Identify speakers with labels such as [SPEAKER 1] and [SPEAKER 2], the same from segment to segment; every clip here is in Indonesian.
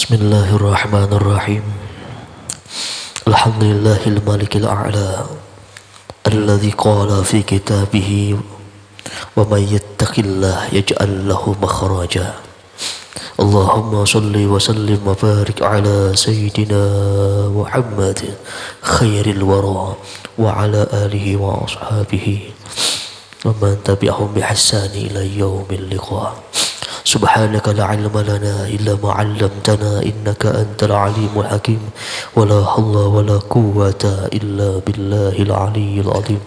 [SPEAKER 1] Bismillahirrahmanirrahim. Alhamdulillahil malikil a'la alladzi qala fi kitabih wa may yattaqillah yaj'al lahu makhraja. Allahumma shalli wa sallim wa barik ala sayyidina Muhammad khairil wara wa ala alihi wa ashabihi wa man tabi'ahum bi ihsani ila yaumil liqa. Subhanaka la ilma lana illa ma 'allamtana innaka antal alimul hakim wa la hawla wa la quwwata illa billahil aliyyil azim.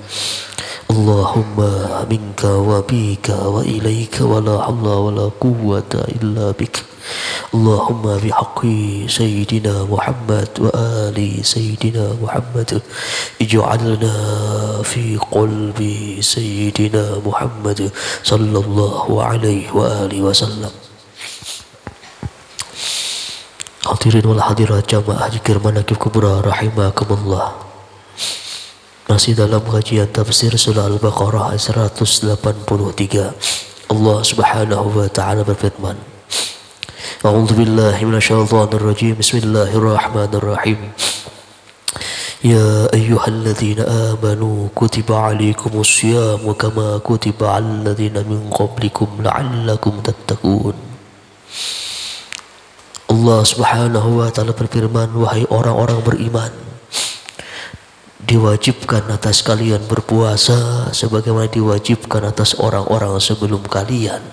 [SPEAKER 1] Allahumma minka wa bika wa ilaika wa la hawla wa la quwwata illa bik. Allahumma bihaqqi sayyidina Muhammad wa ali sayyidina Muhammad ij'alna fi qalbi sayyidina Muhammad sallallahu alaihi wa alihi wasallam. Hadirin wal hadirat jamaah zikir manaqib kubra rahimakumullah. Masih dalam kajian tafsir surah Al-Baqarah 183. Allah Subhanahu wa taala berfirman, A'udzu billahi minasyaitonir rajim. Bismillahirrahmanirrahim. Ya ayyuhalladzina amanu kutiba 'alaikumus syamu kama kutiba 'alal ladzina min qablikum la'allakum tattaqun. Allah Subhanahu wa taala berfirman, wahai orang-orang beriman, diwajibkan atas kalian berpuasa sebagaimana diwajibkan atas orang-orang sebelum kalian,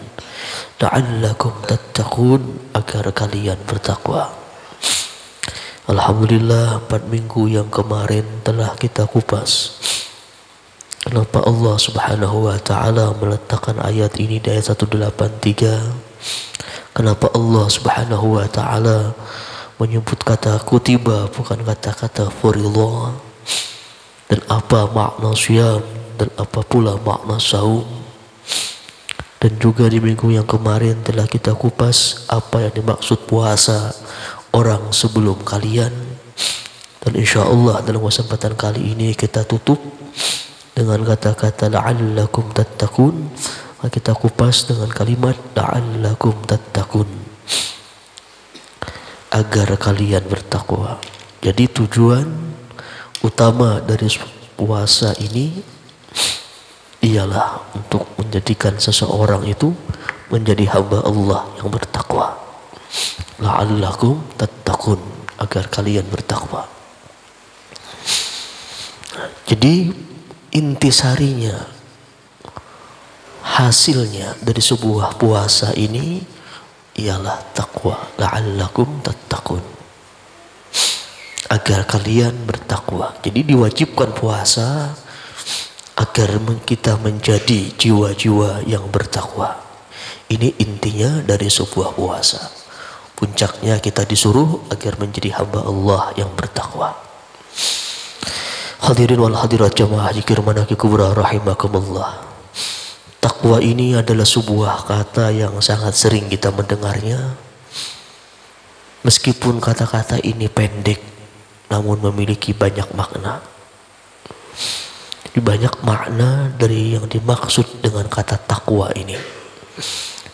[SPEAKER 1] la'allakum tattaqun, agar kalian bertakwa. Alhamdulillah, 4 minggu yang kemarin telah kita kupas kenapa Allah Subhanahu wa taala meletakkan ayat ini di ayat 183. Kenapa Allah Subhanahu wa taala menyebut kata kutiba bukan kata-kata fardhu, dan apa makna syam dan apa pula makna saum. Dan juga di minggu yang kemarin telah kita kupas apa yang dimaksud puasa orang sebelum kalian. Dan insya Allah dalam kesempatan kali ini kita tutup dengan kata-kata la'allakum tattaqun. Kita kupas dengan kalimat la'allakum tattaqun, agar kalian bertakwa. Jadi tujuan utama dari puasa ini ialah untuk menjadikan seseorang itu menjadi hamba Allah yang bertakwa. La'allakum tattaqun, agar kalian bertakwa. Jadi intisarinya, hasilnya dari sebuah puasa ini ialah takwa. La'allakum tattaqun, agar kalian bertakwa. Jadi diwajibkan puasa agar kita menjadi jiwa-jiwa yang bertakwa. Ini intinya dari sebuah puasa. Puncaknya kita disuruh agar menjadi hamba Allah yang bertakwa. Hadirin wal hadirat jamaah zikir manaqib kubra rahimakumullah. Takwa ini adalah sebuah kata yang sangat sering kita mendengarnya. Meskipun kata-kata ini pendek, namun memiliki banyak makna. Banyak makna dari yang dimaksud dengan kata takwa ini.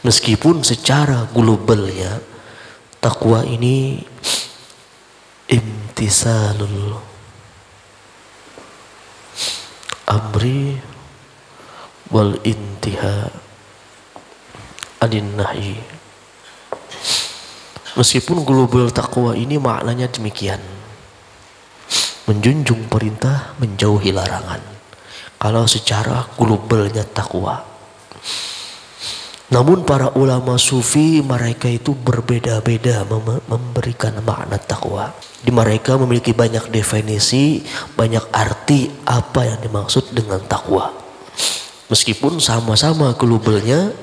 [SPEAKER 1] Meskipun secara globalnya takwa ini imtisalul amri wal intiha anin nahyi. Meskipun global takwa ini maknanya demikian, menjunjung perintah, menjauhi larangan. Kalau secara globalnya takwa. Namun para ulama sufi mereka itu berbeda-beda memberikan makna takwa. Di mereka memiliki banyak definisi, banyak arti apa yang dimaksud dengan takwa. Meskipun sama-sama globalnya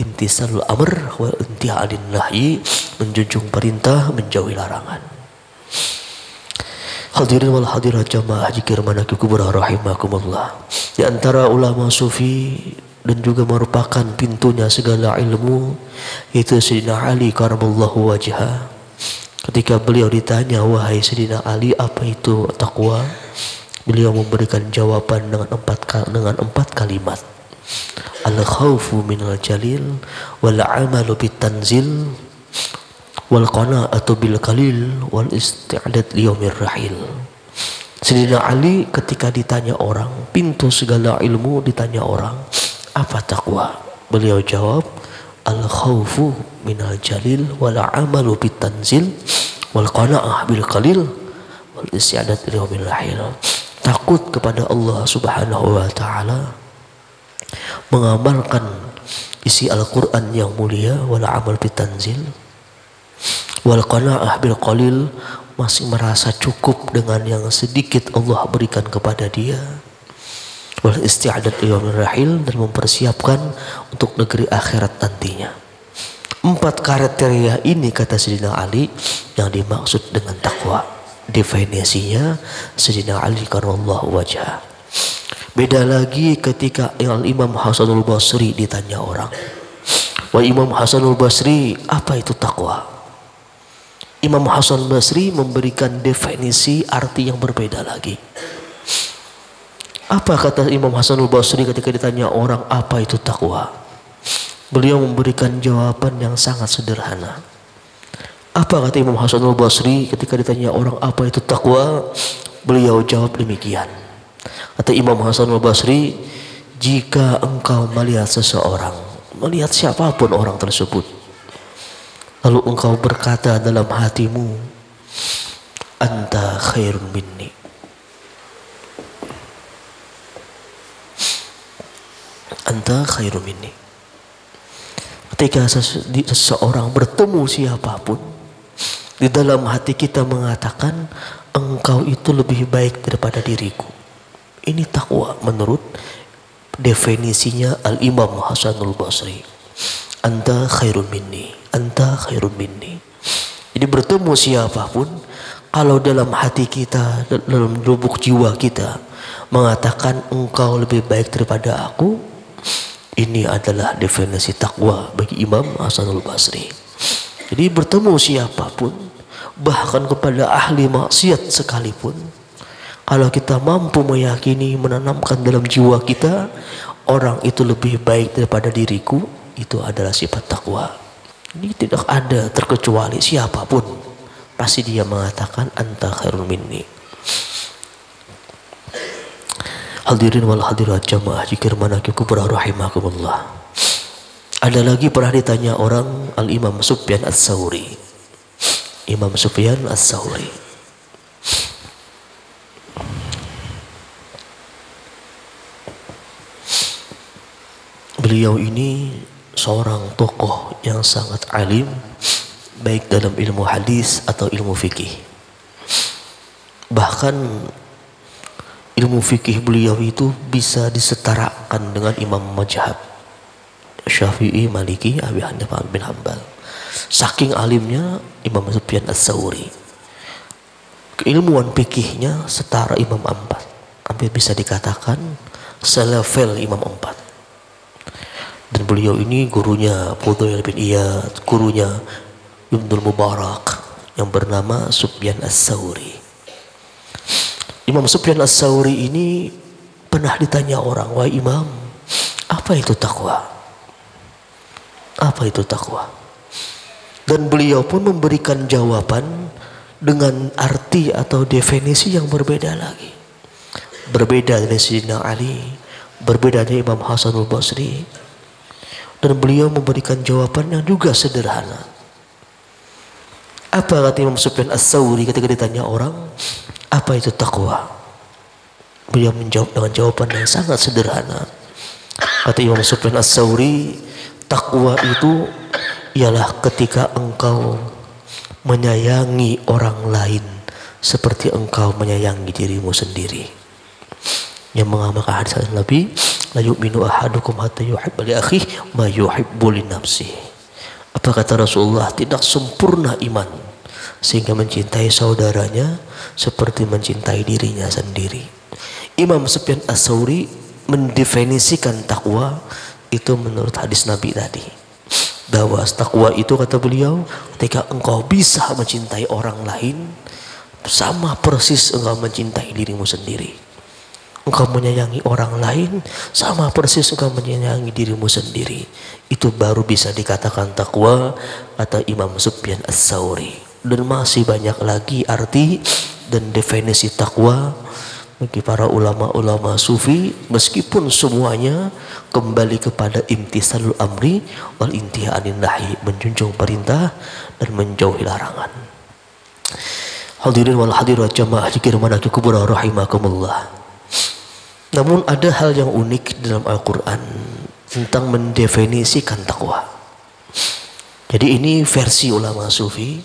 [SPEAKER 1] imtisalul amr wa intihadin nahyi, menjunjung perintah, menjauhi larangan. Hadirin wal hadirat jamaah zikir manaqib kubra rahimakumullah. Di antara ulama sufi dan juga merupakan pintunya segala ilmu, yaitu Sayyidina Ali karamallahu wajhah. Ketika beliau ditanya, wahai Sayyidina Ali, apa itu takwa? Beliau memberikan jawaban dengan empat kalimat. Al khawfu minal jalil wal amalu bitanzil wal qana'atu bil qalil wal isti'dad liyaumir rahil. Sayyidina Ali ketika ditanya orang, pintu segala ilmu ditanya orang, apa takwa? Beliau jawab, al khaufu minal jalil wal amalu bit tanzil wal qana'ah bil qalil wal isti'dad liyaumir rahil. Takut kepada Allah Subhanahu wa taala, mengamalkan isi Al-Qur'an yang mulia, wal amal bit tanzil, wal qana'ah bil qalil, masih merasa cukup dengan yang sedikit Allah berikan kepada dia, wal isti'dad liyaumir rahil, dan mempersiapkan untuk negeri akhirat nantinya. 4 kriteria ini, kata Sayyidina Ali, yang dimaksud dengan takwa. Definisinya Sayyidina Ali karramallahu wajhah. Beda lagi ketika Imam Hasanul Basri ditanya orang, wah Imam Hasanul Basri, apa itu takwa? Imam Hasan Basri memberikan definisi arti yang berbeda lagi. Apa kata Imam Hasanul Basri ketika ditanya orang apa itu takwa? Beliau memberikan jawaban yang sangat sederhana. Apa kata Imam Hasanul Basri ketika ditanya orang apa itu takwa? Beliau jawab demikian. Kata Imam Hasanul Basri, jika engkau melihat seseorang, melihat siapapun orang tersebut, lalu engkau berkata dalam hatimu, anta khairun minni, anta khairun minni. Ketika seseorang bertemu siapapun, di dalam hati kita mengatakan, engkau itu lebih baik daripada diriku. Ini takwa menurut definisinya Al-Imam Hasanul Basri. Anta khairun minni, anta khairun minni. Jadi bertemu siapapun, kalau dalam hati kita, dalam lubuk jiwa kita mengatakan engkau lebih baik daripada aku, ini adalah definisi takwa bagi Imam Hasanul Basri. Jadi bertemu siapapun, bahkan kepada ahli maksiat sekalipun, kalau kita mampu meyakini, menanamkan dalam jiwa kita, orang itu lebih baik daripada diriku, itu adalah sifat takwa. Ini tidak ada terkecuali siapapun, pasti dia mengatakan anta khairun minni. Hadirin wal hadirat jamaah zikir manaqib kubra rahimakumullah. Ada lagi pernah ditanya orang Al-Imam Sufyan Ats-Tsauri. Imam Sufyan Ats-Tsauri. Beliau ini seorang tokoh yang sangat alim, baik dalam ilmu hadis atau ilmu fikih. Bahkan ilmu fikih beliau itu bisa disetarakan dengan imam mazhab Syafi'i, Maliki, Abi Hanifah bin Hambal. Saking alimnya Imam Sufyan Ats-Tsauri. Keilmuan fikihnya setara Imam Empat. Hampir bisa dikatakan selevel Imam Empat. Dan beliau ini gurunya Fudail bin Iyad, gurunya Ibnul Mubarak yang bernama Sufyan Ats-Tsauri. Imam Sufyan Ats-Tsauri ini pernah ditanya orang, wahai Imam, apa itu takwa? Apa itu takwa? Dan beliau pun memberikan jawaban dengan arti atau definisi yang berbeda lagi. Berbeda dari Sayyidina Ali, berbeda dari Imam Hasanul Basri. Dan beliau memberikan jawaban yang juga sederhana. Apa kata Imam Sufyan Ats-Tsauri ketika ditanya orang, apa itu takwa? Beliau menjawab dengan jawaban yang sangat sederhana. Kata Imam Sufyan Ats-Tsauri, takwa itu ialah ketika engkau menyayangi orang lain seperti engkau menyayangi dirimu sendiri. Yang mengamalkan hadis Nabi, la yu'minu ahadukum hatta yuhibba li akhihi ma yuhibbu li nafsihi. Apa kata Rasulullah? Tidak sempurna iman sehingga mencintai saudaranya seperti mencintai dirinya sendiri. Imam Sufyan Ats-Tsauri mendefinisikan takwa itu menurut hadis Nabi tadi, bahwa takwa itu kata beliau ketika engkau bisa mencintai orang lain sama persis engkau mencintai dirimu sendiri. engkau menyayangi orang lain sama persis engkau menyayangi dirimu sendiri. Itu baru bisa dikatakan takwa, kata Imam Sufyan Ats-Tsauri. Dan masih banyak lagi arti dan definisi takwa bagi para ulama-ulama sufi, meskipun semuanya kembali kepada imtisalul amri wal intiha anin nahi, menjunjung perintah dan menjauhi larangan. Hadirin wal hadirat jamaah zikir manaqib kubur rahimakumullah. Namun ada hal yang unik dalam Al-Quran tentang mendefinisikan takwa. Jadi ini versi ulama sufi,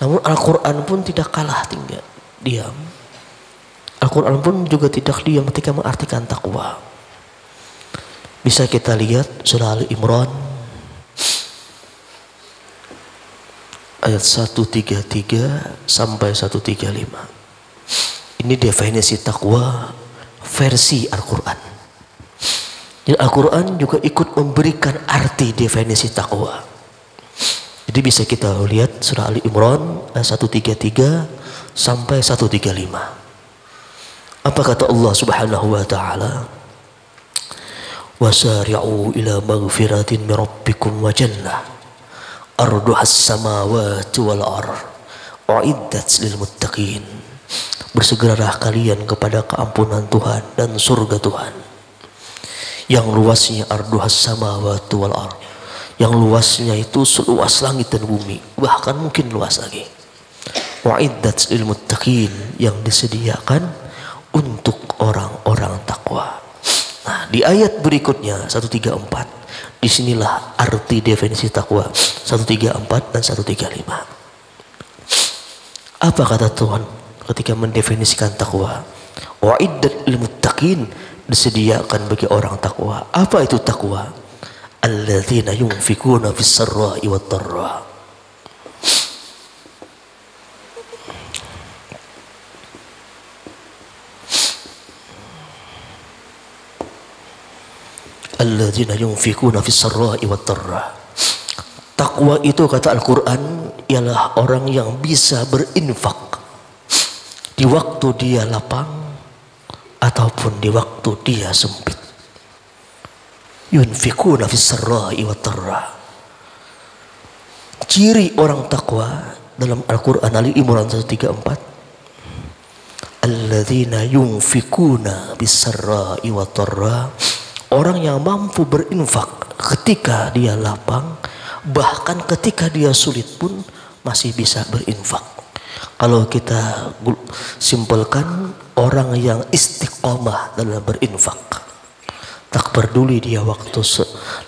[SPEAKER 1] namun Al-Quran pun tidak kalah tinggal diam. Al-Quran pun juga tidak diam ketika mengartikan takwa. Bisa kita lihat surah Al-Imran ayat 133 sampai 135. Ini definisi takwa versi Al-Quran. Jadi Al-Quran juga ikut memberikan arti definisi takwa. Jadi bisa kita lihat surah Ali Imran ayat 133 sampai 135. Apa kata Allah Subhanahu wa taala? Wasari'u ila maghfiratin min rabbikum wa jannah arduhas samawati wal ardh uiddat lil muttaqin. Bersegeralah kalian kepada keampunan Tuhan dan surga Tuhan yang luasnya arduhas samawati wal ardh, yang luasnya itu seluas langit dan bumi, bahkan mungkin luas lagi. Wa'iddat lil muttaqin, yang disediakan untuk orang-orang takwa. Nah, di ayat berikutnya 134, disinilah arti definisi takwa 134 dan 135. Apa kata Tuhan ketika mendefinisikan takwa? Wa'iddat lil muttaqin, disediakan bagi orang takwa. Apa itu takwa? Alladzina yunfikuna fis sarra'i wad dharra. Alladzina yunfikuna fis sarra'i wad dharra. Takwa itu kata Al-Quran ialah orang yang bisa berinfak di waktu dia lapang ataupun di waktu dia sempit. Yunfikuna fis sarra'i wad dharra. Ciri orang takwa dalam Al-Quran Ali Imran 134, alladzina yunfikuna bis sarra'i wad dharra, orang yang mampu berinfak ketika dia lapang, bahkan ketika dia sulit pun masih bisa berinfak. Kalau kita simpelkan, orang yang istiqomah dalam berinfak, tak peduli dia waktu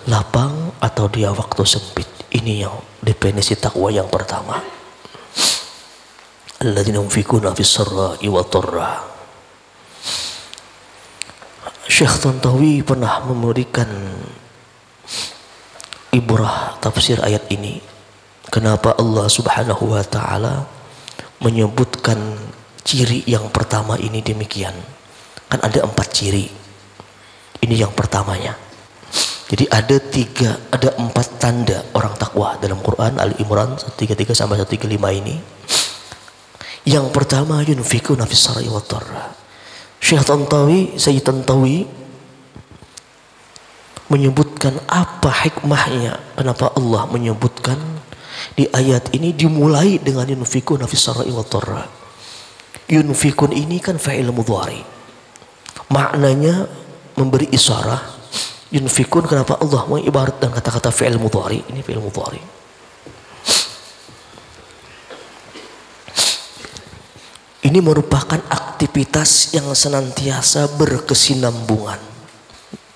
[SPEAKER 1] lapang atau dia waktu sempit. Ini yang definisi takwa yang pertama. Alladzina yunfikuna fis sarra'i wad dharra. Syekh Tantawi pernah memberikan ibrah tafsir ayat ini. Kenapa Allah Subhanahu wa taala menyebutkan ciri yang pertama ini demikian? Kan ada 4 ciri. Ini yang pertamanya. Jadi ada 4 tanda orang takwa dalam Quran Al-Imran 133 sampai 135 ini. Yang pertama, yunfikuna fis sarra'i wad dharra. Syekh Tantawi, Sayyid Tantawi menyebutkan apa hikmahnya, kenapa Allah menyebutkan di ayat ini dimulai dengan yunfikuna fis sarra'i wad dharra. Yunfikun ini kan fa'il mudhari, maknanya memberi isyarah. Yunfikun, kenapa Allah mengibaratkan kata-kata fi'il mudhari? Ini fi'il mudhari. Ini merupakan aktivitas yang senantiasa berkesinambungan.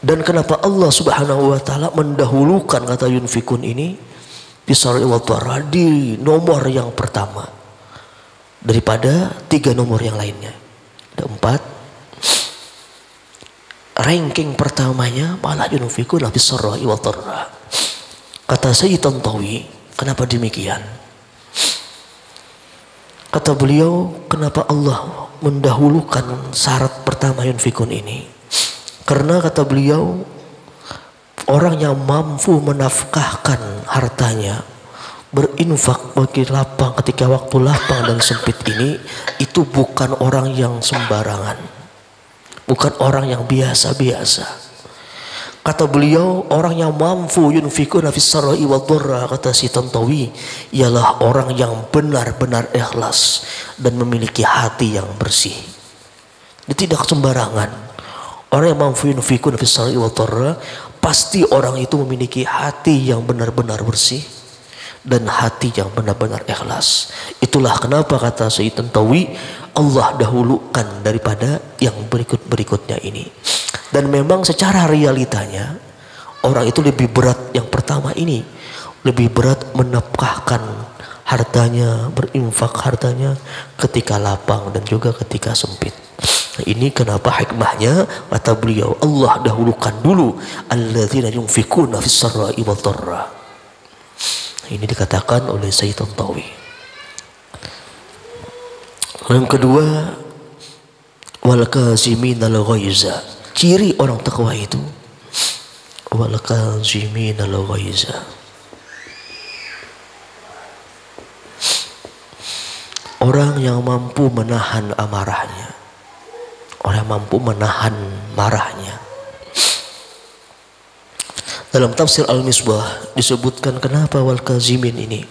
[SPEAKER 1] Dan kenapa Allah Subhanahu wa taala mendahulukan kata yunfikun ini bisarri wad dharra di nomor yang pertama daripada 3 nomor yang lainnya? Ada 4. Ranking pertamanya malah yunfikun bisarri wad dharra. Kata Sayyid Tantawi, kenapa demikian? Kata beliau, kenapa Allah mendahulukan syarat pertama yunfikun ini? Karena kata beliau, orang yang mampu menafkahkan hartanya, berinfak bagi lapang ketika waktu lapang dan sempit ini, itu bukan orang yang sembarangan, bukan orang yang biasa-biasa. Kata beliau, orang yang mampu yunfikuna fis sarai wad dharra, kata si Tantawi, ialah orang yang benar-benar ikhlas dan memiliki hati yang bersih. Dia tidak sembarangan. Orang yang mampu yunfikuna fis sarai wad dharra, pasti orang itu memiliki hati yang benar-benar bersih dan hati yang benar-benar ikhlas. Itulah kenapa kata Sayyid Tantawi, Allah dahulukan daripada yang berikut-berikutnya ini. Dan memang secara realitanya orang itu lebih berat yang pertama ini, lebih berat menafkahkan hartanya, berinfak hartanya ketika lapang dan juga ketika sempit. Nah, ini kenapa hikmahnya kata beliau, Allah dahulukan dulu alladzina yunfikuna fis sarai wad dharra. Ini dikatakan oleh Sayyid Tantawi. Yang kedua, wal kaziminal ghaiza. Ciri orang takwa itu wal kaziminal ghaiza. Orang yang mampu menahan amarahnya. Orang yang mampu menahan marahnya. Dalam tafsir Al-Misbah disebutkan kenapa wal kazimin ini.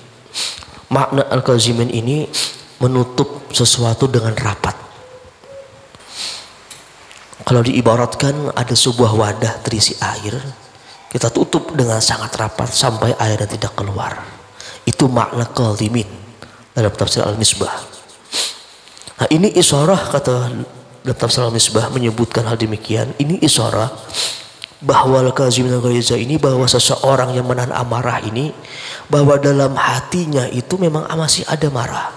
[SPEAKER 1] Makna al-kazimin ini menutup sesuatu dengan rapat. Kalau diibaratkan ada sebuah wadah terisi air, kita tutup dengan sangat rapat sampai airnya tidak keluar. Itu makna kazimin dalam tafsir Al-Misbah. Nah, ini isyarah, kata dalam tafsir Al-Misbah menyebutkan hal demikian. Ini isyarah bahwa al-kazimin al-ghaiza ini, bahwa seseorang yang menahan amarah ini, bahwa dalam hatinya itu memang masih ada marah.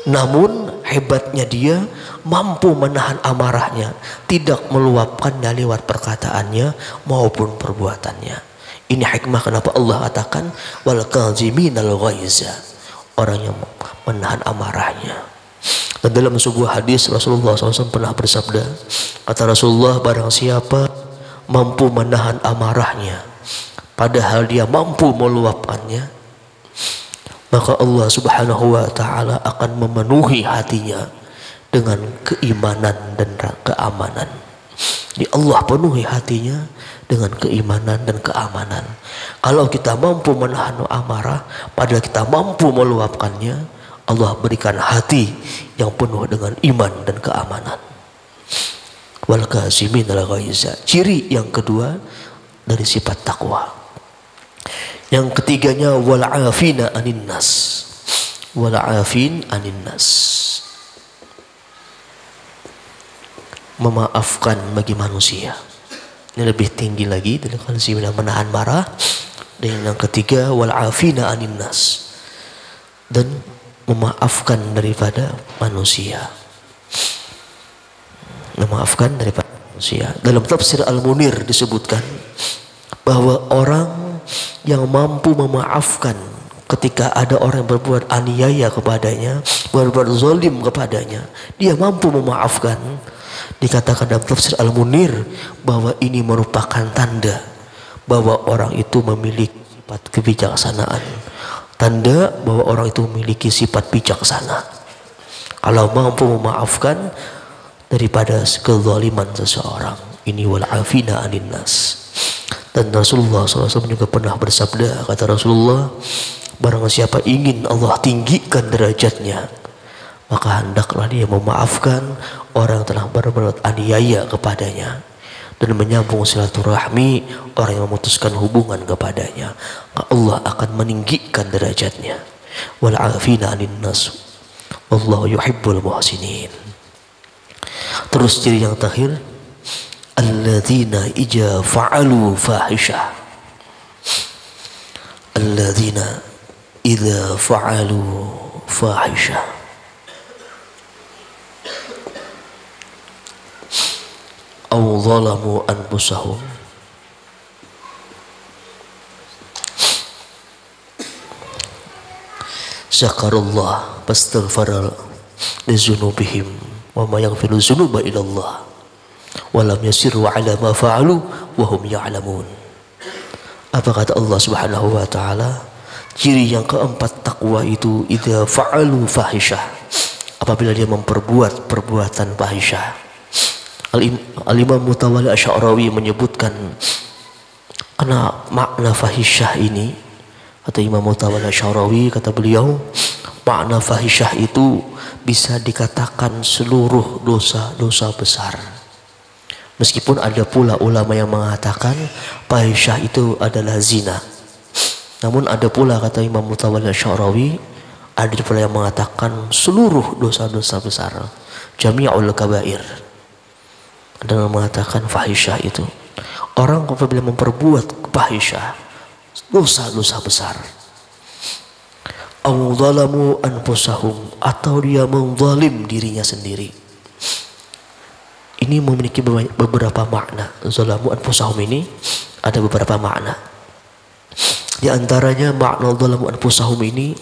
[SPEAKER 1] Namun hebatnya dia mampu menahan amarahnya, tidak meluapkannya lewat perkataannya maupun perbuatannya. Ini hikmah kenapa Allah katakan wal kaziminal ghaiza, orang yang menahan amarahnya. Dan dalam sebuah hadis Rasulullah SAW pernah bersabda, kata Rasulullah, barang siapa mampu menahan amarahnya padahal dia mampu meluapkannya, maka Allah Subhanahu wa ta'ala akan memenuhi hatinya dengan keimanan dan keamanan. Jadi Allah penuhi hatinya dengan keimanan dan keamanan. Kalau kita mampu menahan amarah padahal kita mampu meluapkannya, Allah berikan hati yang penuh dengan iman dan keamanan. Wal kaziminal ghaiza. Ciri yang kedua dari sifat takwa. Yang ketiganya wal afina anin nas. Wal afin anin nas. Memaafkan bagi manusia. Ini lebih tinggi lagi dari kazimin, menahan marah. Dan yang ketiga wal afina anin nas. Dan memaafkan daripada manusia. Memaafkan daripada manusia. Dalam tafsir Al-Munir disebutkan bahwa orang yang mampu memaafkan ketika ada orang yang berbuat aniaya kepadanya, berbuat zalim kepadanya, dia mampu memaafkan. Dikatakan dalam tafsir Al-Munir bahwa ini merupakan tanda bahwa orang itu memiliki sifat kebijaksanaan, tanda bahwa orang itu memiliki sifat bijaksana kalau mampu memaafkan daripada kezaliman seseorang. Ini wal afina anin nas. Dan Rasulullah SAW juga pernah bersabda, kata Rasulullah, barang siapa ingin Allah tinggikan derajatnya, maka hendaklah dia memaafkan orang yang telah berbuat aniaya kepadanya dan menyambung silaturahmi orang yang memutuskan hubungan kepadanya, maka Allah akan meninggikan derajatnya. Wal afina anin nas wallahu yuhibbul muhsinin. Terus ciri yang terakhir, alladzina ija fa'alu fahisha. Alladzina idza fa'alu fahisha. Aw zalamu anfusahum zakarullah fastaghfara li dzunubihim wa ma yaghfiru dzunuba illa Allah walam yasiru ala ma fa'alu wa hum ya'lamun. Apa kata Allah Subhanahu wa ta'ala? Ciri yang keempat takwa itu idza fa'alu fahisyah, apabila dia memperbuat perbuatan fahisyah. Al-Imam Mutawalli Asy'arawi menyebutkan karena makna fahisyah ini, kata Imam Mutawalli Asy'arawi, kata beliau, makna fahisyah itu bisa dikatakan seluruh dosa-dosa besar. Meskipun ada pula ulama yang mengatakan fahisyah itu adalah zina. Namun ada pula, kata Imam Mutawalli Asy'arawi, ada pula yang mengatakan seluruh dosa-dosa besar, jami'ul kabair. Ada yang mengatakan fahisyah itu orang apabila memperbuat fahisyah, dosa-dosa besar. Aw zalamu anfusahum, atau dia menzalim dirinya sendiri. Ini memiliki beberapa makna. Zalamu anfusahum ini ada beberapa makna. Di antaranya makna zalamu anfusahum ini,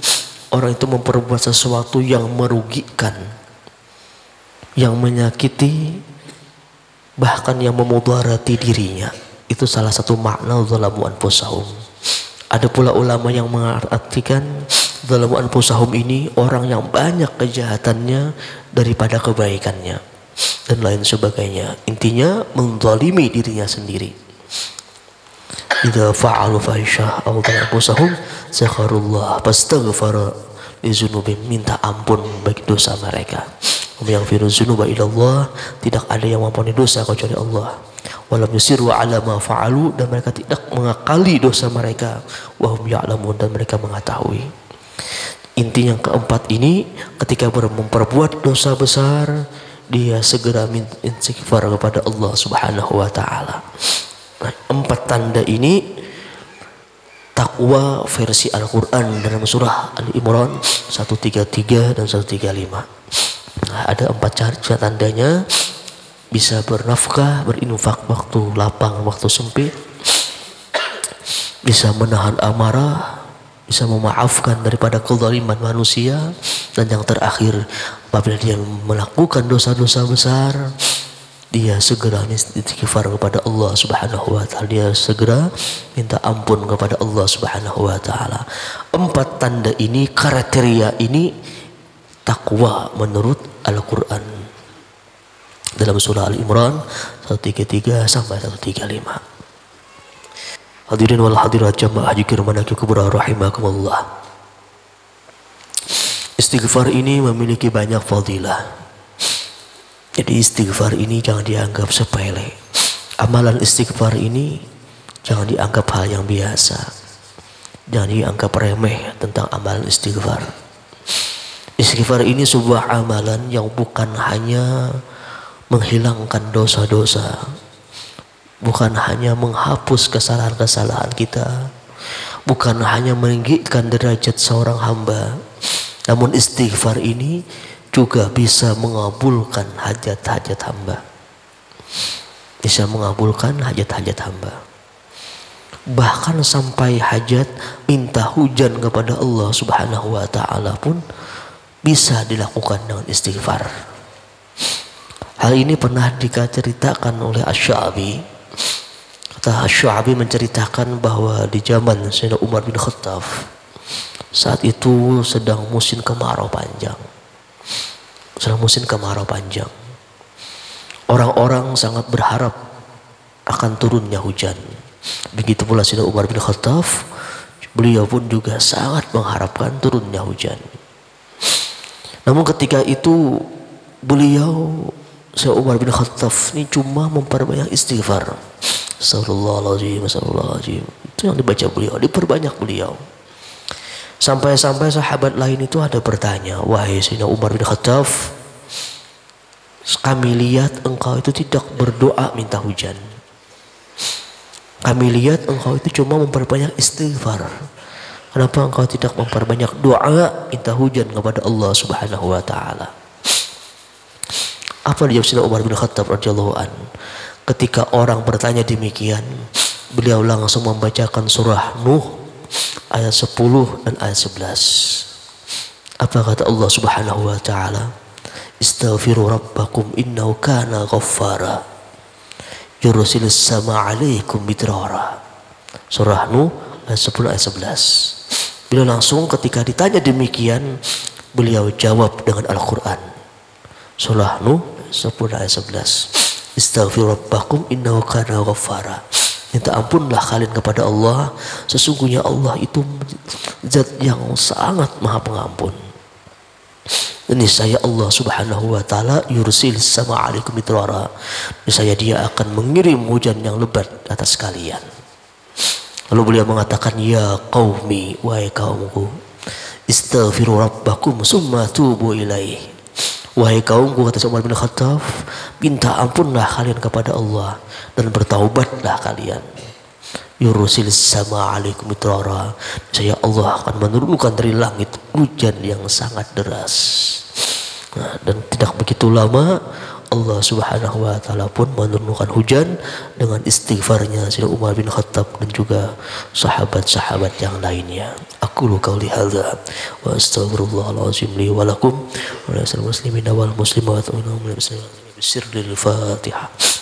[SPEAKER 1] orang itu memperbuat sesuatu yang merugikan, yang menyakiti, bahkan yang memudarati dirinya. Itu salah satu makna zalamu anfusahum. Ada pula ulama yang mengartikan zalamu anfusahum ini orang yang banyak kejahatannya daripada kebaikannya dan lain sebagainya. Intinya menzalimi dirinya sendiri. Idza fa'alu fahisyah aw zalamu anfusahum zakharullah fastaghfara li dzunubihim, minta ampun bagi dosa mereka. Yang firu dzunuba ilallah, tidak ada yang mengampuni dosa kecuali Allah. Walam yusiru ala ma fa'alu, dan mereka tidak mengakali dosa mereka. Wahum ya'lamun, dan mereka mengetahui. Inti yang keempat ini, ketika memperbuat dosa besar, dia segera minta istighfar kepada Allah Subhanahu wa taala. Nah, 4 tanda ini takwa versi Al-Quran dalam surah Al-Imran 133 dan 135. Nah, ada 4 tandanya: bisa bernafkah, berinfak waktu lapang, waktu sempit, bisa menahan amarah, bisa memaafkan daripada kezaliman manusia, dan yang terakhir, apabila dia melakukan dosa-dosa besar, dia segera istighfar kepada Allah Subhanahu wa taala, dia segera minta ampun kepada Allah Subhanahu wa taala. 4 tanda ini, kriteria ini takwa menurut Al-Quran dalam surah Al-Imran 133 sampai 135. Hadirin wal hadirat jamaah zikir manakib kubra rahimakumullah. Istighfar ini memiliki banyak fadilah. Jadi istighfar ini jangan dianggap sepele. Amalan istighfar ini jangan dianggap hal yang biasa. Jangan dianggap remeh tentang amalan istighfar. Istighfar ini sebuah amalan yang bukan hanya menghilangkan dosa-dosa, bukan hanya menghapus kesalahan-kesalahan kita, bukan hanya meninggikan derajat seorang hamba, namun istighfar ini juga bisa mengabulkan hajat-hajat hamba. Bisa mengabulkan hajat-hajat hamba. Bahkan sampai hajat minta hujan kepada Allah Subhanahu wa taala pun bisa dilakukan dengan istighfar. Hal ini pernah diceritakan oleh Asy-Sya'bi. Kata Asy-Sya'bi menceritakan bahwa di zaman Sayyidina Umar bin Khattab, saat itu sedang musim kemarau panjang. Orang-orang sangat berharap akan turunnya hujan. Begitu pula Sayyidina Umar bin Khattab, beliau pun juga sangat mengharapkan turunnya hujan. Namun ketika itu beliau, Sayyidina Umar bin Khattab ini cuma memperbanyak istighfar. Astagfirullahaladzim. Itu yang dibaca beliau, diperbanyak beliau. Sampai-sampai sahabat lain itu ada bertanya, wahai Sayyidina Umar bin Khattab, kami lihat engkau itu tidak berdoa minta hujan. Kami lihat engkau itu cuma memperbanyak istighfar. Kenapa engkau tidak memperbanyak doa minta hujan kepada Allah Subhanahu wa taala? Apa dijawab Sayyidina Umar bin Khattab radhiyallahu an? Ketika orang bertanya demikian, beliau langsung membacakan surah Nuh ayat 10 dan ayat 11. Apa kata Allah Subhanahu wa taala? Istaghfiru rabbakum innahu kana ghaffara yursilis sama 'alaikum midrara. Surah Nuh ayat 10 ayat 11. Beliau langsung ketika ditanya demikian, beliau jawab dengan Al-Quran. Surah Nuh 10 ayat 11. Istaghfiru rabbakum innahu kana ghaffara. Minta ampunlah kalian kepada Allah, sesungguhnya Allah itu zat yang sangat maha pengampun. Ini saya Allah subhanahu wa ta'ala yursil sama alaikum mitrara. Saya dia akan mengirim hujan yang lebat atas kalian. Lalu beliau mengatakan, ya qaumi, wahai kaumku, istaghfiru rabbakum summa tubu ilaih. Wahai kaumku, kata Umar bin Khattab, minta ampunlah kalian kepada Allah dan bertaubatlah kalian. Yursil sama alaikum mitrara. Saya Allah akan menurunkan dari langit hujan yang sangat deras. Nah, dan tidak begitu lama Allah subhanahu wa ta'ala pun menurunkan hujan dengan istighfarnya Sayyidina Umar bin Khattab dan juga sahabat-sahabat yang lainnya. Aqulu qauli hadza wa astaghfirullahalazim li wa lakum wa lisal muslimina wal muslimat wa bismillahirrahmanirrahim. Bismillahirrahmanirrahim.